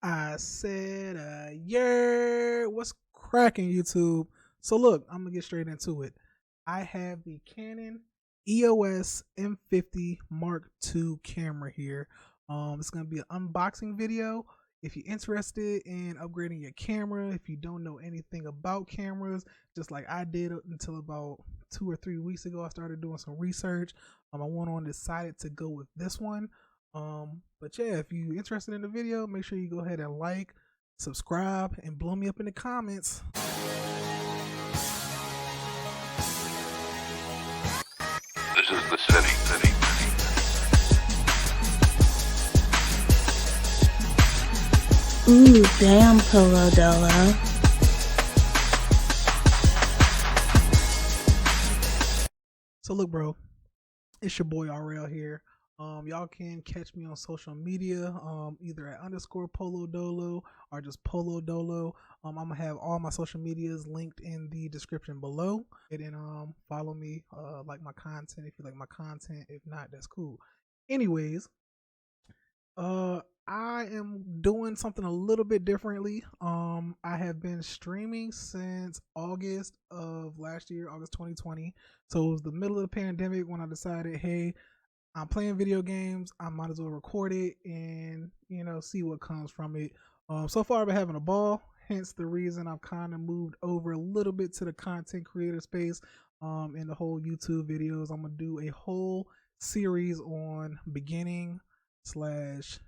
I said, yeah, what's cracking YouTube? So look, I'm gonna get straight into it. I have the Canon EOS M50 Mark II camera here. It's gonna be an unboxing video. If you're interested in upgrading your camera, if you don't know anything about cameras, just like I did until about 2 or 3 weeks ago, I started doing some research. I went on decided to go with this one. But yeah, if you're interested in the video, make sure you go ahead and like, subscribe, and blow me up in the comments. This is the city. Ooh, damn, Polo Dolo. So look, bro, it's your boy RL here. Y'all can catch me on social media, either at _Polo Dolo or just Polo Dolo. I'm gonna have all my social medias linked in the description below. And then follow me, like my content if you like my content. If not, that's cool. Anyways, I am doing something a little bit differently. I have been streaming since August of last year, August 2020. So it was the middle of the pandemic when I decided, hey, I'm playing video games. I might as well record it and see what comes from it. So far I've been having a ball. Hence the reason I've kind of moved over a little bit to the content creator space. In the whole YouTube videos, I'm gonna do a whole series on beginning /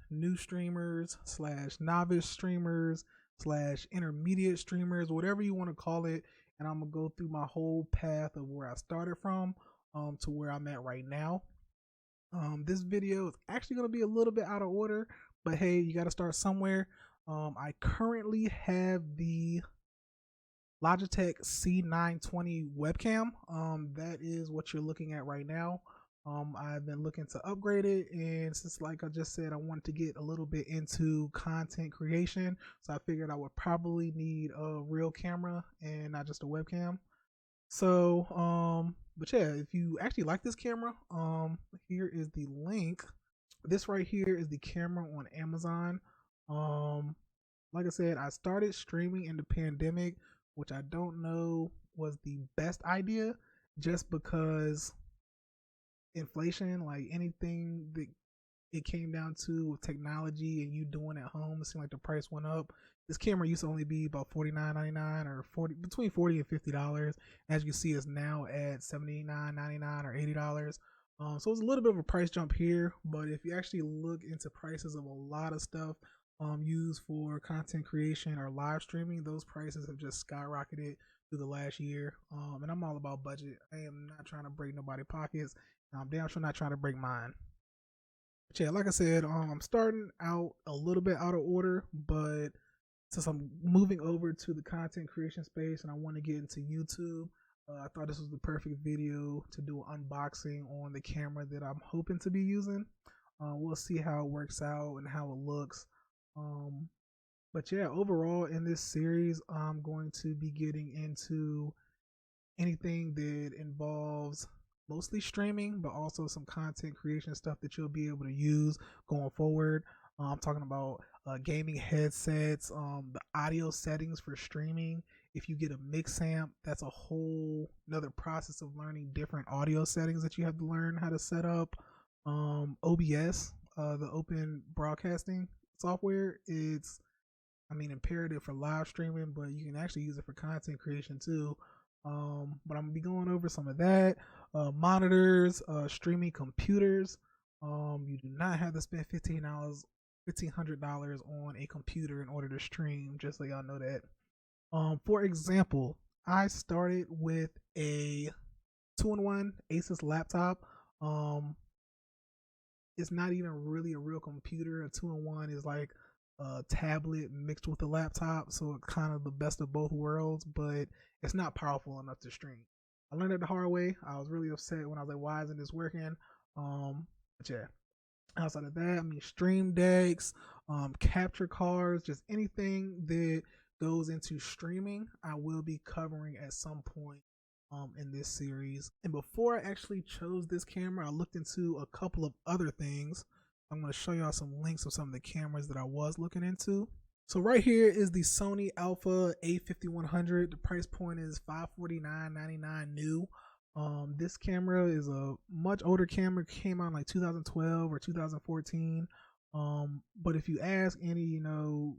new streamers / novice streamers / intermediate streamers, whatever you want to call it. And I'm gonna go through my whole path of where I started from to where I'm at right now. This video is actually going to be a little bit out of order, but hey, you got to start somewhere. I currently have the Logitech C920 webcam. That is what you're looking at right now. I've been looking to upgrade it, and since, like I just said, I wanted to get a little bit into content creation, so I figured I would probably need a real camera and not just a webcam. So, but yeah, if you actually like this camera, here is the link. This right here is the camera on Amazon. Like I said, I started streaming in the pandemic, which I don't know was the best idea, just because inflation, like anything that it came down to with technology and you doing at home, it seemed like the price went up. This camera used to only be about $49.99 or between $40 and $50. As you see, it's now at $79.99 or $80. So it's a little bit of a price jump here, but if you actually look into prices of a lot of stuff used for content creation or live streaming, those prices have just skyrocketed through the last year. And I'm all about budget. I am not trying to break nobody's pockets. I'm damn sure not trying to break mine. But yeah, like I said, I'm starting out a little bit out of order, but since I'm moving over to the content creation space and I want to get into YouTube, I thought this was the perfect video to do an unboxing on the camera that I'm hoping to be using. We'll see how it works out and how it looks. But yeah, overall in this series, I'm going to be getting into anything that involves mostly streaming, but also some content creation stuff that you'll be able to use going forward. I'm talking about gaming headsets, the audio settings for streaming. If you get a mix amp, that's a whole another process of learning different audio settings that you have to learn how to set up. OBS, the open broadcasting software, it's imperative for live streaming, but you can actually use it for content creation too. But I'm gonna be going over some of that. Monitors, streaming computers. You do not have to spend $1,500 on a computer in order to stream, just so y'all know that. For example, I started with a 2-in-1 Asus laptop. It's not even really a real computer. A 2-in-1 is like a tablet mixed with a laptop, so it's kind of the best of both worlds, but it's not powerful enough to stream. I learned it the hard way. I was really upset when I was like, why isn't this working? But yeah, outside of that, stream decks, capture cards, just anything that goes into streaming, I will be covering at some point in this series. And before I actually chose this camera, I looked into a couple of other things. I'm going to show y'all some links of some of the cameras that I was looking into. So right here is the Sony Alpha A5100. The price point is $549.99 new. This camera is a much older camera. Came out in like 2012 or 2014. But if you ask any,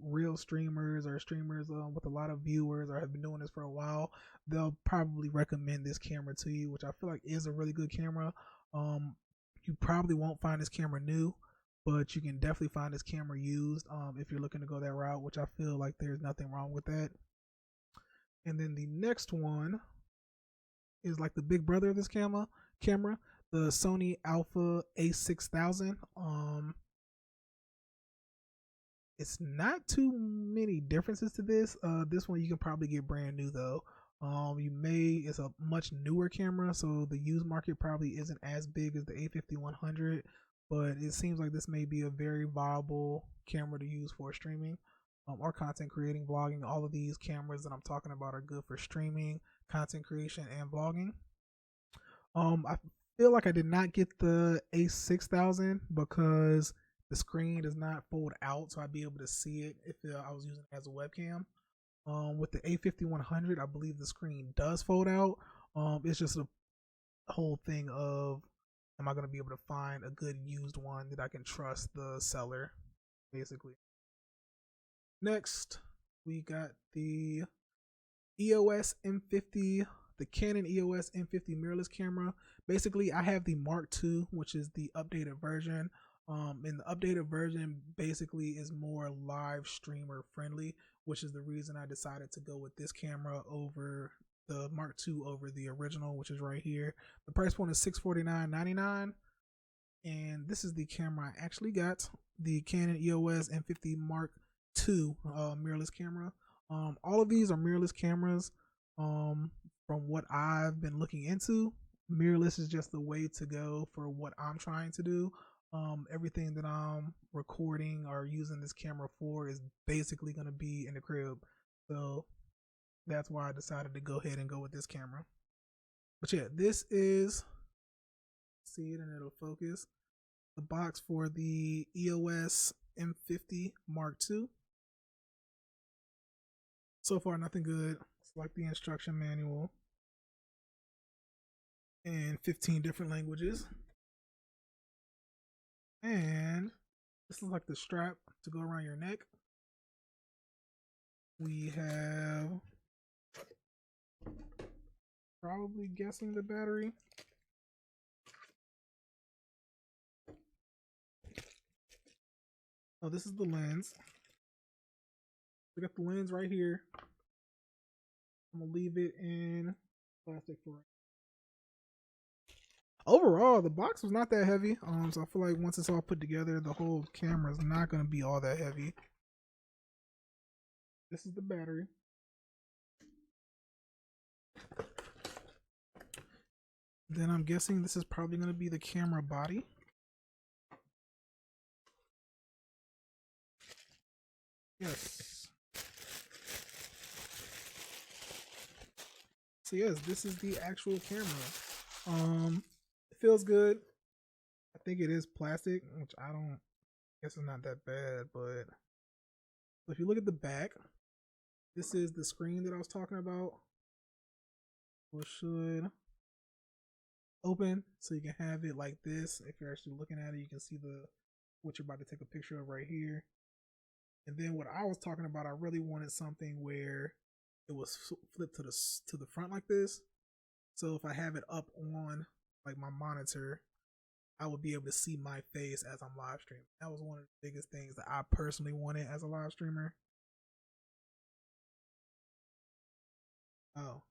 real streamers or streamers with a lot of viewers or have been doing this for a while, they'll probably recommend this camera to you, which I feel like is a really good camera. You probably won't find this camera new, but you can definitely find this camera used if you're looking to go that route, which I feel like there's nothing wrong with that. And then the next one is like the big brother of this camera, the Sony Alpha A6000. It's not too many differences to this. This one you can probably get brand new though. It's a much newer camera, so the used market probably isn't as big as the A5100, but it seems like this may be a very viable camera to use for streaming or content creating, vlogging. All of these cameras that I'm talking about are good for streaming, content creation, and vlogging. I feel like I did not get the A6000 because the screen does not fold out, so I'd be able to see it if I was using it as a webcam. With the A5100, I believe the screen does fold out. It's just a whole thing of, am I going to be able to find a good used one that I can trust the seller, basically. Next, we got the EOS M50, the Canon EOS M50 mirrorless camera. Basically, I have the Mark II, which is the updated version. And the updated version basically is more live streamer friendly, which is the reason I decided to go with this camera over the Mark II over the original, which is right here. The price point is $649.99, and this is the camera I actually got, the Canon EOS M50 Mark II mirrorless camera. All of these are mirrorless cameras. From what I've been looking into, mirrorless is just the way to go for what I'm trying to do. Everything that I'm recording or using this camera for is basically going to be in the crib. So that's why I decided to go ahead and go with this camera. But yeah, this is, see it and it'll focus, the box for the EOS M50 Mark II. So far, nothing good. It's like the instruction manual in 15 different languages. And this is like the strap to go around your neck. We have, probably guessing the battery. Oh, this is the lens. We got the lens right here. I'm gonna leave it in plastic for right. Overall, the box was not that heavy. So I feel like once it's all put together, the whole camera is not gonna be all that heavy. This is the battery. Then I'm guessing this is probably gonna be the camera body. Yes. So yes, this is the actual camera. It feels good. I think it is plastic, which I don't guess is not that bad, but if you look at the back, this is the screen that I was talking about, which should open so you can have it like this. If you're actually looking at it, you can see what you're about to take a picture of right here. And then what I was talking about, I really wanted something where it was flipped to the front like this. So if I have it up on like my monitor, I would be able to see my face as I'm live streaming. That was one of the biggest things that I personally wanted as a live streamer. Oh,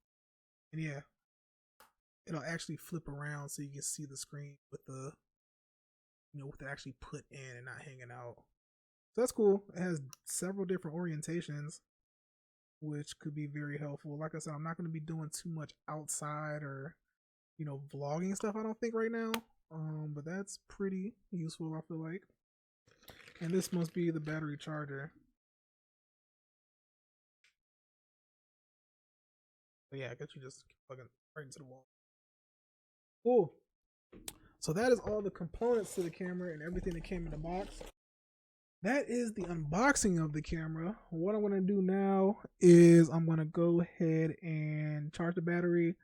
and yeah, it'll actually flip around so you can see the screen with with it actually put in and not hanging out. So that's cool. It has several different orientations, which could be very helpful. Like I said, I'm not going to be doing too much outside or, vlogging stuff, I don't think right now. But that's pretty useful, I feel like. And this must be the battery charger. But yeah, I guess you just plug it right into the wall. Cool. So that is all the components to the camera and everything that came in the box. that is the unboxing of the camera. What I'm gonna do now is I'm gonna go ahead and charge the battery,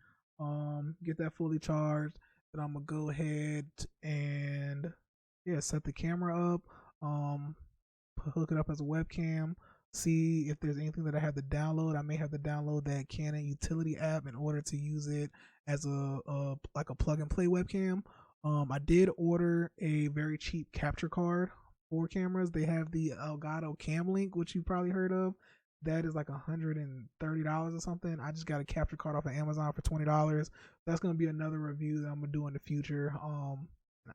get that fully charged. Then I'm gonna go ahead and set the camera up, hook it up as a webcam. See if there's anything that I have to download. I may have to download that Canon utility app in order to use it as a like a plug and play webcam. I did order a very cheap capture card for cameras. They have the Elgato Cam Link, which you probably heard of. That is like $130 or something. I just got a capture card off of Amazon for $20. That's gonna be another review that I'm gonna do in the future.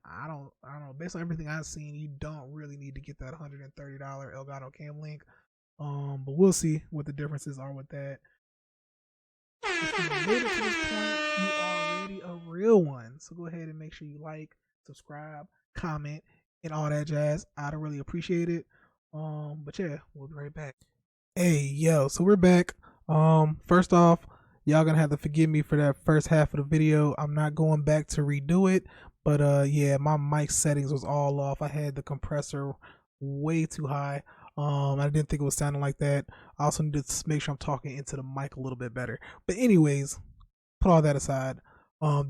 I don't know. Based on everything I've seen, you don't really need to get that $130 Elgato Cam Link. But we'll see what the differences are with that. If you made it to this point, you are already a real one. So go ahead and make sure you like, subscribe, comment, and all that jazz. I'd really appreciate it. But yeah, we'll be right back. Hey, yo, so we're back. First off, y'all gonna have to forgive me for that first half of the video. I'm not going back to redo it, but yeah, my mic settings was all off. I had the compressor way too high. I didn't think it was sounding like that. I also need to make sure I'm talking into the mic a little bit better. But anyways, put all that aside.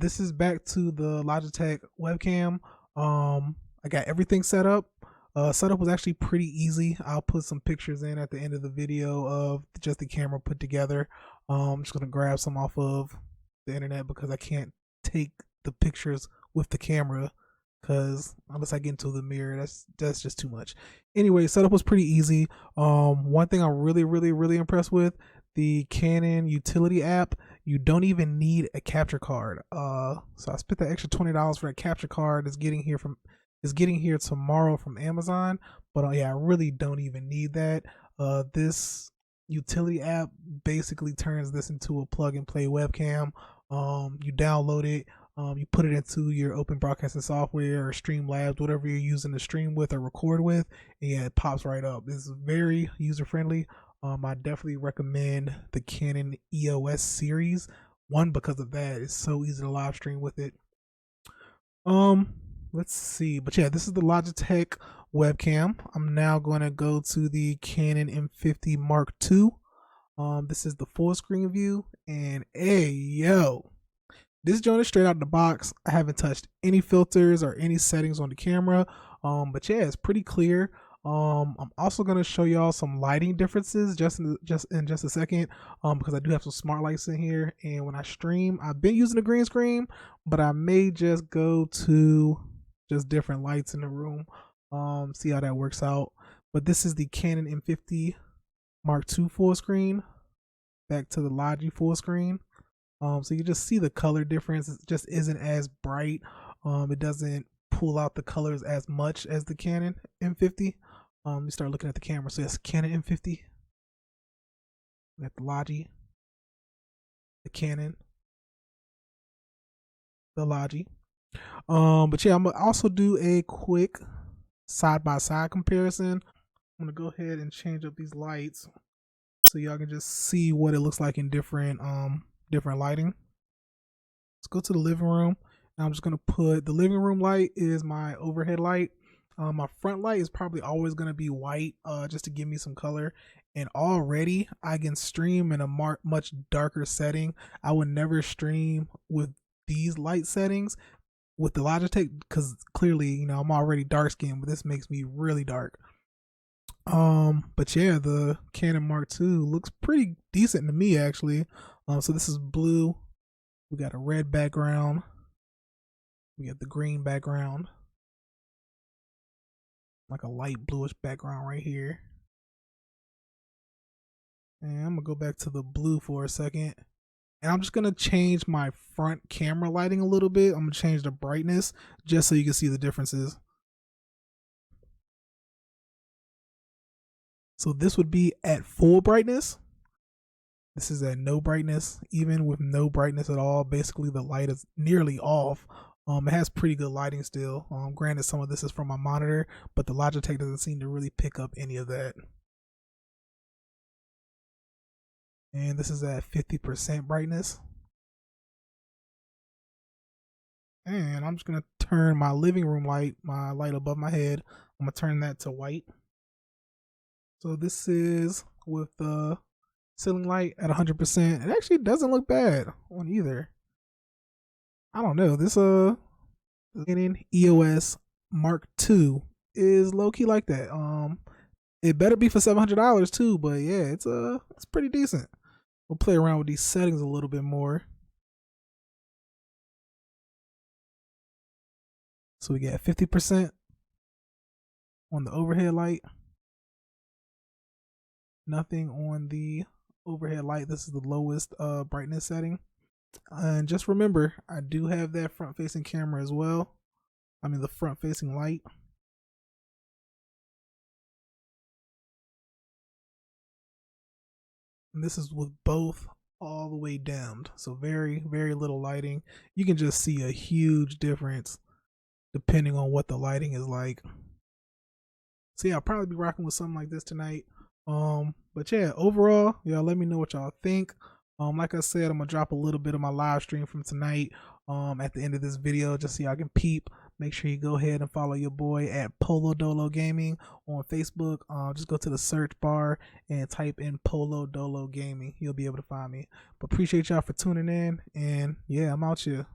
This is back to the Logitech webcam. I got everything set up. Setup was actually pretty easy. I'll put some pictures in at the end of the video of just the camera put together. I'm just gonna grab some off of the internet because I can't take the pictures with the camera, because unless I get into the mirror, that's just too much. Anyway, setup was pretty easy. One thing I'm really impressed with, the Canon utility app. You don't even need a capture card. So I spent that extra $20 for a capture card. It's getting here tomorrow from Amazon. But yeah, I really don't even need that. This utility app basically turns this into a plug and play webcam. You download it. You put it into your open broadcasting software or Streamlabs, whatever you're using to stream with or record with, and yeah, it pops right up. It's very user friendly. I definitely recommend the Canon EOS series. One, because of that, it's so easy to live stream with it. Let's see, but yeah, this is the Logitech webcam. I'm now going to go to the Canon M50 Mark II. This is the full screen view, and hey, yo. This joint is straight out the box. I haven't touched any filters or any settings on the camera. But yeah, it's pretty clear. I'm also gonna show y'all some lighting differences just in a second. Because I do have some smart lights in here, and when I stream, I've been using a green screen, but I may just go to just different lights in the room. See how that works out. But this is the Canon M50 Mark II full screen. Back to the Logi full screen. So you just see the color difference. It just isn't as bright. It doesn't pull out the colors as much as the Canon M50. You start looking at the camera. So yes, Canon M50. We got the Logi, the Canon, the Logi. But yeah, I'm gonna also do a quick side by side comparison. I'm gonna go ahead and change up these lights so y'all can just see what it looks like in different lighting. Let's go to the living room. And I'm just gonna put the living room light is my overhead light. My front light is probably always gonna be white, just to give me some color. And already I can stream in a much darker setting. I would never stream with these light settings with the Logitech because clearly, you know, I'm already dark skinned, but this makes me really dark. But yeah, the Canon Mark II looks pretty decent to me actually. So this is blue. We got a red background. We got the green background. Like a light bluish background right here. And I'm gonna go back to the blue for a second. And I'm just gonna change my front camera lighting a little bit. I'm gonna change the brightness just so you can see the differences. So this would be at full brightness. This is at no brightness. Even with no brightness at all, basically the light is nearly off. It has pretty good lighting still. Granted, some of this is from my monitor, but the Logitech doesn't seem to really pick up any of that. And this is at 50% brightness. And I'm just gonna turn my living room light, my light above my head, I'm gonna turn that to white. So this is with the ceiling light at 100%. It actually doesn't look bad on either. I don't know. This Canon EOS Mark II is low key like that. It better be for $700 too, but yeah, it's pretty decent. We'll play around with these settings a little bit more. So we get 50% on the overhead light. Nothing on the overhead light. This is the lowest brightness setting. And just remember, I do have that front facing camera as well. I mean the front facing light. And this is with both all the way dimmed. So very, very little lighting. You can just see a huge difference depending on what the lighting is like. So yeah, I'll probably be rocking with something like this tonight. But yeah, overall, y'all let me know what y'all think. Like I said, I'm gonna drop a little bit of my live stream from tonight at the end of this video, just so y'all can peep. Make sure you go ahead and follow your boy at Polo Dolo Gaming on Facebook. Just go to the search bar and type in Polo Dolo Gaming. You'll be able to find me. But appreciate y'all for tuning in, and yeah, I'm out here.